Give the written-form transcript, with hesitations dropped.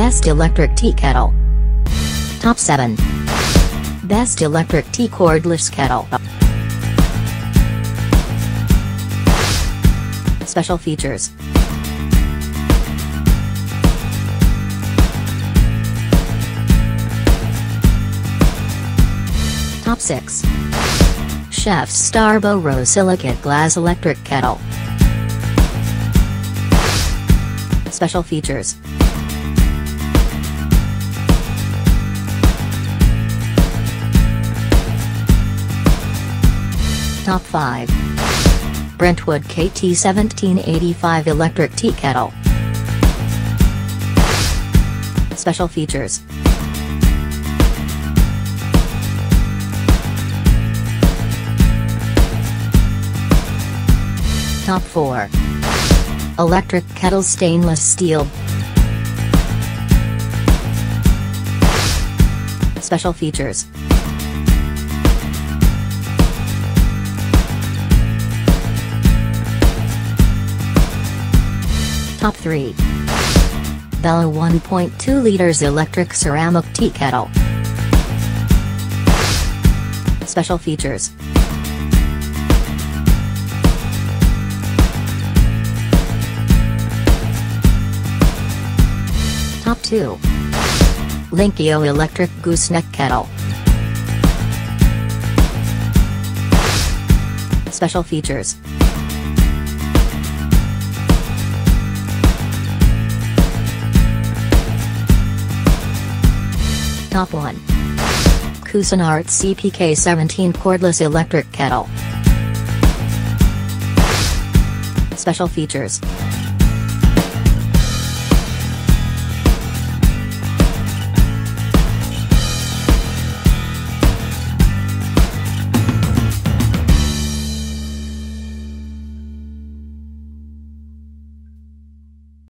Best Electric Tea Kettle. Top 7. Best Electric Tea Cordless Kettle. Special features. Top 6. Chef's Star Borosilicate Glass Electric Kettle. Special features. Top 5. Brentwood KT 1785 Electric Tea Kettle. Special features. Top 4. Electric Kettle Stainless Steel. Special features. Top 3. Bella 1.2 liters Electric Ceramic Tea Kettle. Special features. Top 2. LINKYO Electric Gooseneck Kettle. Special features. Top 1. Cuisinart CPK 17 Cordless Electric Kettle. Special features.